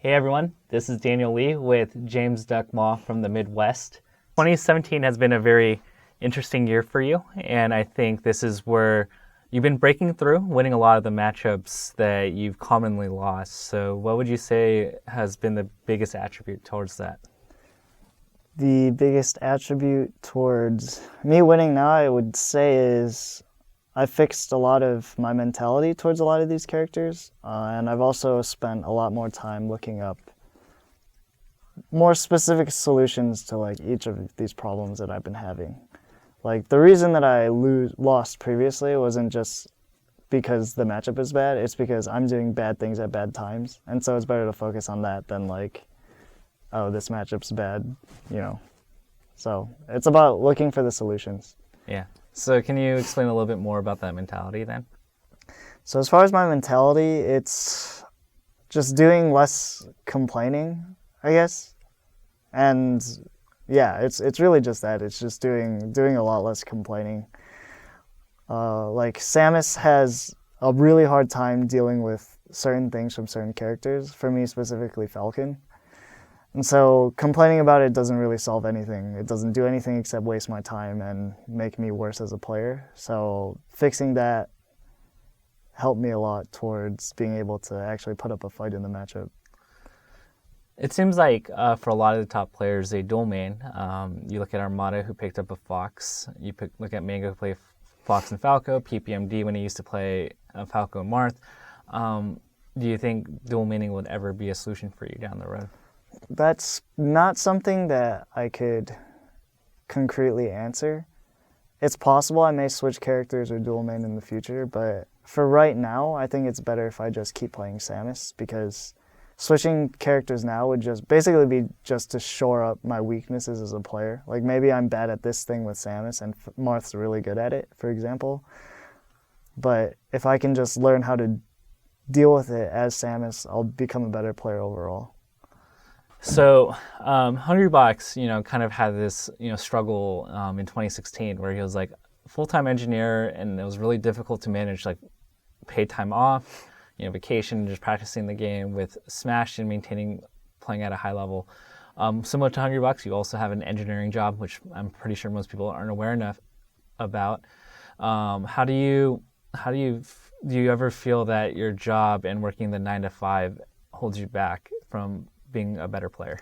Hey everyone, this is Daniel Lee with James Duckmaw from the Midwest. 2017 has been a very interesting year for you, and I think this is where you've been breaking through, winning a lot of the matchups that you've commonly lost. So what would you say has been the biggest attribute towards that? The biggest attribute towards me winning now, I would say, is I fixed a lot of my mentality towards a lot of these characters, and I've also spent a lot more time looking up more specific solutions to like each of these problems that I've been having. Like the reason that I lost previously wasn't just because the matchup is bad, it's because I'm doing bad things at bad times, and so it's better to focus on that than like, oh, this matchup's bad, you know. So it's about looking for the solutions. Yeah. So can you explain a little bit more about that mentality then? So as far as my mentality, it's just doing less complaining, I guess. And yeah, it's really just that. It's just doing a lot less complaining. Like Samus has a really hard time dealing with certain things from certain characters. For me specifically, Falcon. And so complaining about it doesn't really solve anything. It doesn't do anything except waste my time and make me worse as a player. So fixing that helped me a lot towards being able to actually put up a fight in the matchup. It seems like for a lot of the top players, they dual main. You look at Armada, who picked up a Fox. Look at Mango, who played Fox and Falco. PPMD, when he used to play Falco and Marth. Do you think dual maining would ever be a solution for you down the road? That's not something that I could concretely answer. It's possible I may switch characters or dual main in the future, but for right now, I think it's better if I just keep playing Samus, because switching characters now would just basically be just to shore up my weaknesses as a player. Like maybe I'm bad at this thing with Samus and Marth's really good at it, for example. But if I can just learn how to deal with it as Samus, I'll become a better player overall. So Hungrybox, kind of had this, struggle in 2016 where he was like full-time engineer, and it was really difficult to manage like paid time off, vacation, just practicing the game with Smash and playing at a high level. Similar to Hungrybox, you also have an engineering job, which I'm pretty sure most people aren't aware enough about. Do you ever feel that your job and working the 9 to 5 holds you back from being a better player?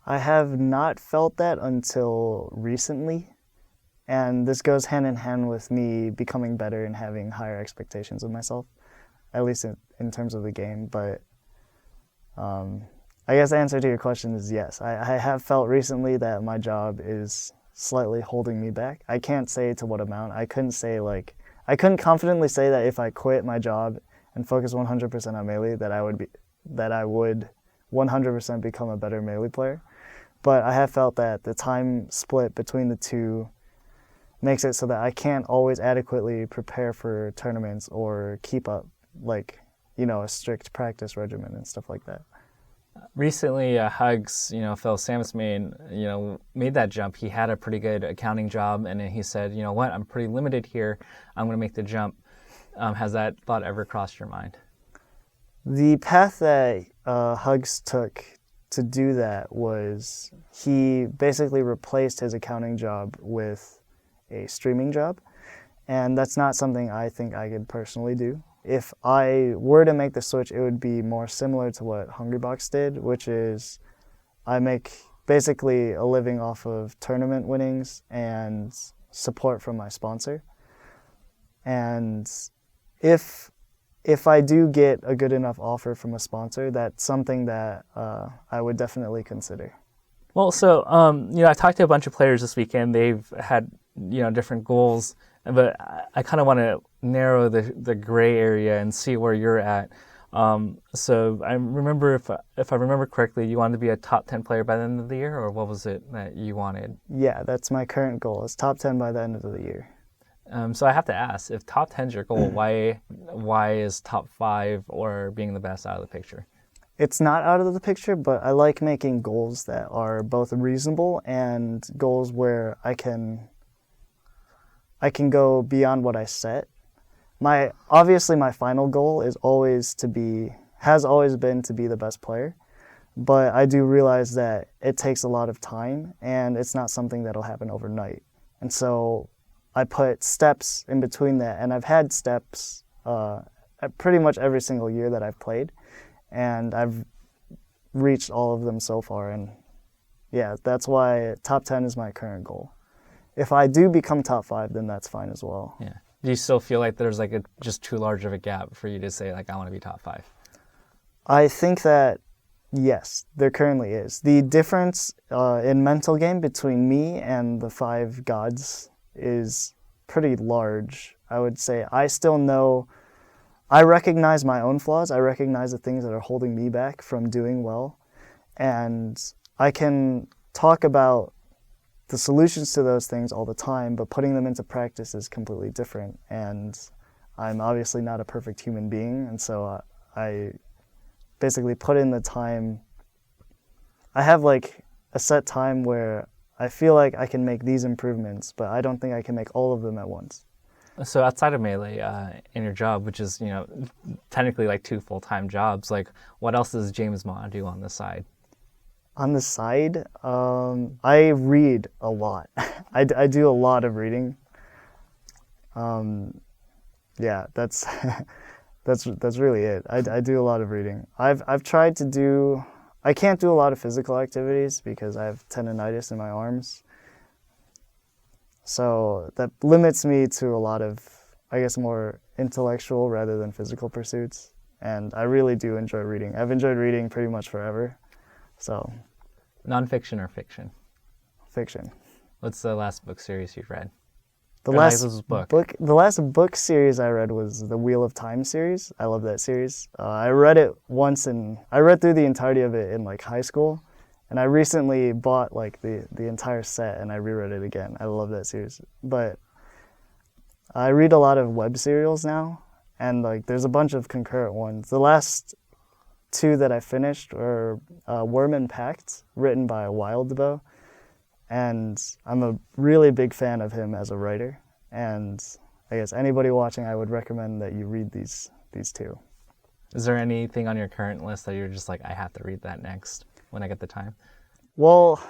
I have not felt that until recently, and this goes hand in hand with me becoming better and having higher expectations of myself, at least in terms of the game. But I guess the answer to your question is yes. I have felt recently that my job is slightly holding me back. I can't say to what amount. I couldn't confidently say that if I quit my job and focus 100% on Melee that I would 100% become a better Melee player. But I have felt that the time split between the two makes it so that I can't always adequately prepare for tournaments or keep up a strict practice regimen and stuff like that. Recently, Hugs, fellow Samus main, made that jump. He had a pretty good accounting job, and then he said, you know what, I'm pretty limited here. I'm going to make the jump. Has that thought ever crossed your mind? The path that Hugs took to do that was he basically replaced his accounting job with a streaming job, and that's not something I think I could personally do. If I were to make the switch, it would be more similar to what Hungrybox did, which is I make basically a living off of tournament winnings and support from my sponsor. And if I do get a good enough offer from a sponsor, that's something that I would definitely consider. Well, so I talked to a bunch of players this weekend. They've had different goals, but I kind of want to narrow the gray area and see where you're at. So I remember, if I remember correctly, you wanted to be a top 10 player by the end of the year, or what was it that you wanted? Yeah, that's my current goal. Is top 10 by the end of the year. So I have to ask, if top 10 is your goal, why is top 5 or being the best out of the picture? It's not out of the picture, but I like making goals that are both reasonable and goals where I can go beyond what I set. Obviously my final goal has always been to be the best player, But I do realize that it takes a lot of time and it's not something that'll happen overnight. And so I put steps in between that, and I've had steps at pretty much every single year that I've played, and I've reached all of them so far. And yeah, that's why top 10 is my current goal. If I do become top 5, then that's fine as well. Yeah. Do you still feel like there's like just too large of a gap for you to say like I want to be top 5? I think that yes, there currently is. The difference in mental game between me and the 5 gods is pretty large. I would say I recognize my own flaws. I recognize the things that are holding me back from doing well. And I can talk about the solutions to those things all the time, but putting them into practice is completely different. And I'm obviously not a perfect human being, and so I basically put in the time. I have like a set time where I feel like I can make these improvements, but I don't think I can make all of them at once. So outside of Melee, in your job, which is, technically like 2 full-time jobs, like what else does James Ma do on the side? On the side, I read a lot. I do a lot of reading. Yeah, that's that's really it. I do a lot of reading. I've tried to do. I can't do a lot of physical activities because I have tendonitis in my arms. So that limits me to a lot of, I guess, more intellectual rather than physical pursuits. And I really do enjoy reading. I've enjoyed reading pretty much forever. So, Nonfiction or fiction? fiction. What's the last book series you've read? The Or last book. the last book series I read was the Wheel of Time series. I love that series. I read it once, and I read through the entirety of it in like high school, and I recently bought like the entire set and I reread it again. I love that series. But I read a lot of web serials now, and like there's a bunch of concurrent ones. The last 2 that I finished were Worm and Pact, written by Wildbow. And I'm a really big fan of him as a writer. And I guess anybody watching, I would recommend that you read these 2. Is there anything on your current list that you're just like, I have to read that next when I get the time? Well,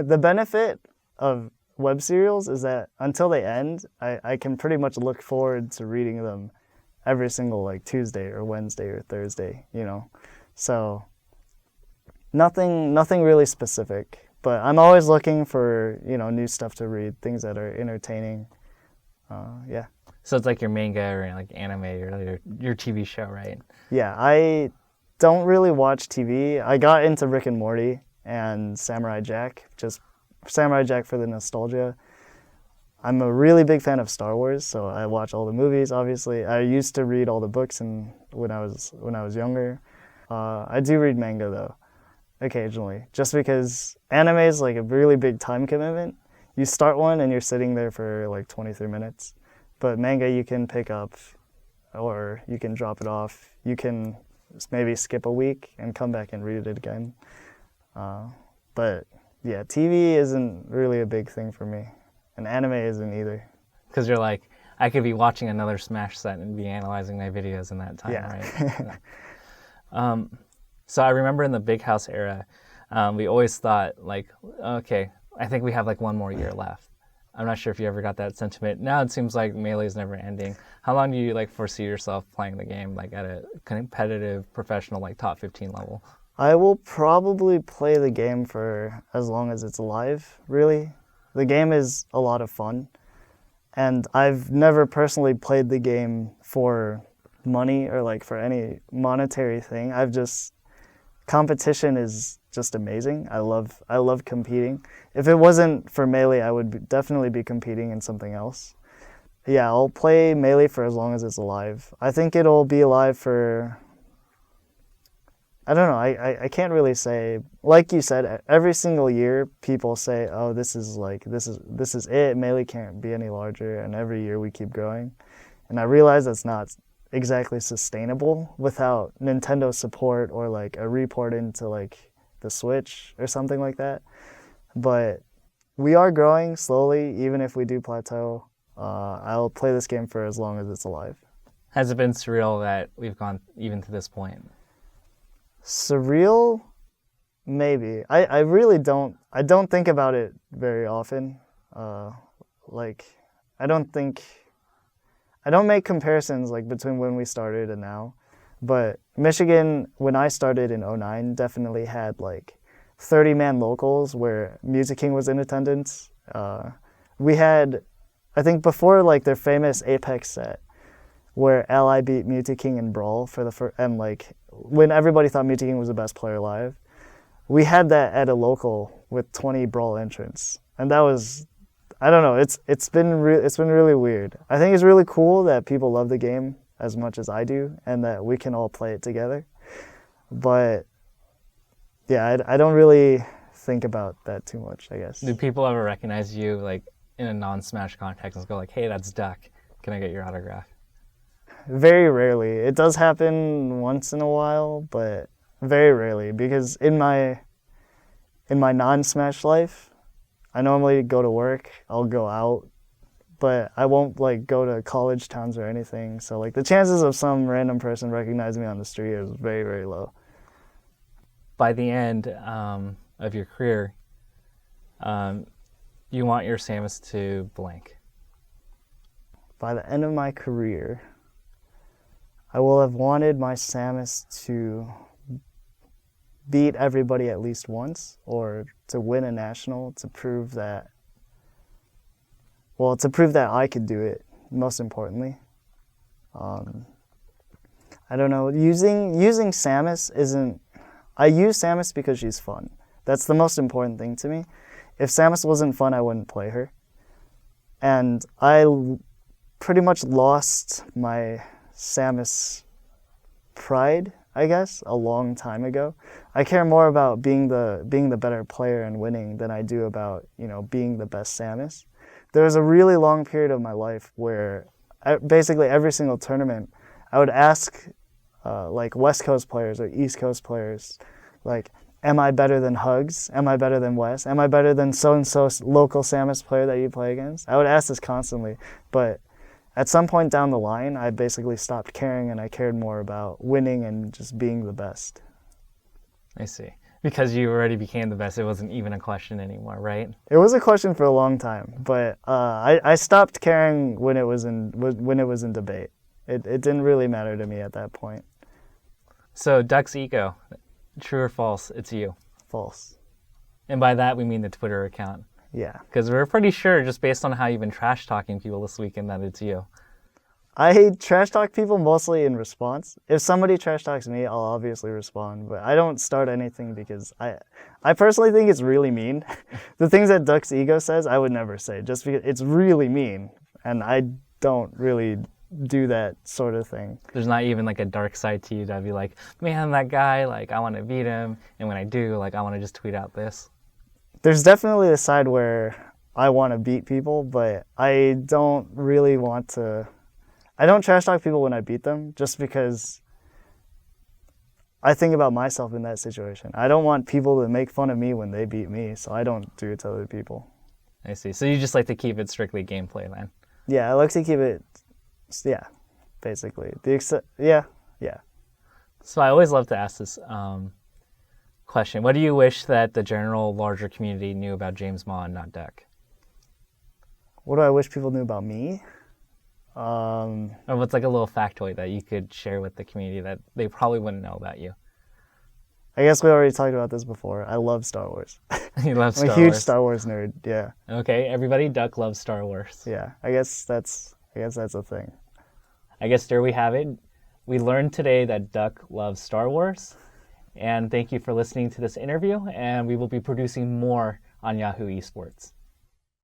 the benefit of web serials is that until they end, I can pretty much look forward to reading them every single like Tuesday or Wednesday or Thursday, So nothing really specific. But I'm always looking for, new stuff to read, things that are entertaining. Yeah. So it's like your manga or like anime or your TV show, right? Yeah, I don't really watch TV. I got into Rick and Morty and Samurai Jack, just Samurai Jack for the nostalgia. I'm a really big fan of Star Wars, so I watch all the movies, obviously. I used to read all the books when I was younger. I do read manga, though. Occasionally, just because anime is like a really big time commitment. You start one and you're sitting there for like 23 minutes, but manga you can pick up or you can drop it off. You can maybe skip a week and come back and read it again. But yeah, TV isn't really a big thing for me, and anime isn't either. Because you're like, I could be watching another Smash set and be analyzing my videos in that time, right? Yeah. So I remember in the Big House era, we always thought like, okay, I think we have like 1 more year left. I'm not sure if you ever got that sentiment. Now it seems like Melee is never ending. How long do you like foresee yourself playing the game like at a competitive, professional, like top 15 level? I will probably play the game for as long as it's alive, really. The game is a lot of fun, and I've never personally played the game for money or like for any monetary thing. Competition is just amazing. I love competing. If it wasn't for Melee, I would definitely be competing in something else. Yeah, I'll play Melee for as long as it's alive. I think it'll be alive for, I don't know, I can't really say. Like you said, every single year people say, oh, this is it, Melee can't be any larger, and every year we keep growing. And I realize that's not exactly sustainable without Nintendo support or like a report into like the Switch or something like that. But we are growing slowly, even if we do plateau. I'll play this game for as long as it's alive. Has it been surreal that we've gone even to this point? Surreal? Maybe. I really don't. I don't think about it very often. Like, I don't think. I don't make comparisons like between when we started and now. But Michigan, when I started in '09, definitely had like 30-man locals where Music King was in attendance. We had, I think before like their famous Apex set, where Ally beat Music King in Brawl for the first, and like when everybody thought Music King was the best player alive, we had that at a local with 20 Brawl entrants, and that was, I don't know, it's been really weird. I think it's really cool that people love the game as much as I do, and that we can all play it together. But yeah, I don't really think about that too much, I guess. Do people ever recognize you like in a non-Smash context and go like, "Hey, that's Duck. Can I get your autograph?" Very rarely. It does happen once in a while, but very rarely, because in my non-Smash life, I normally go to work, I'll go out, but I won't like go to college towns or anything. So like the chances of some random person recognizing me on the street is very, very low. By the end of your career, you want your Samus to blank. By the end of my career, I will have wanted my Samus to beat everybody at least once, or to win a national, to prove that I could do it, most importantly. I don't know, using Samus isn't, I use Samus because she's fun. That's the most important thing to me. If Samus wasn't fun, I wouldn't play her. And I pretty much lost my Samus pride, I guess, a long time ago. I care more about being the better player and winning than I do about, being the best Samus. There was a really long period of my life where basically every single tournament, I would ask like West Coast players or East Coast players, like, am I better than Hugs? Am I better than Wes? Am I better than so-and-so local Samus player that you play against? I would ask this constantly, but at some point down the line, I basically stopped caring, and I cared more about winning and just being the best. I see. Because you already became the best, it wasn't even a question anymore, right? It was a question for a long time, but I stopped caring when it was in debate. It didn't really matter to me at that point. So Duck's ego, true or false? It's you. False. And by that we mean the Twitter account. Yeah. Because we're pretty sure, just based on how you've been trash talking people this weekend, that it's you. I trash talk people mostly in response. If somebody trash talks me, I'll obviously respond, but I don't start anything because I personally think it's really mean. The things that Duck's ego says, I would never say, just because it's really mean, and I don't really do that sort of thing. There's not even like a dark side to you that'd be like, man, that guy, like, I want to beat him, and when I do, like, I want to just tweet out this. There's definitely a side where I want to beat people, but I don't really want to. I don't trash talk people when I beat them, just because I think about myself in that situation. I don't want people to make fun of me when they beat me, so I don't do it to other people. I see. So you just like to keep it strictly gameplay then? Yeah, I like to keep it, basically. Yeah. So I always love to ask this question. What do you wish that the general, larger community knew about James Ma and not Duck? What do I wish people knew about me? Or what's like a little factoid that you could share with the community that they probably wouldn't know about you? I guess we already talked about this before. I love Star Wars. You love Star Wars? I'm a huge Star Wars nerd, yeah. Okay, everybody, Duck loves Star Wars. Yeah, I guess that's a thing. I guess there we have it. We learned today that Duck loves Star Wars. And thank you for listening to this interview, and we will be producing more on Yahoo Esports.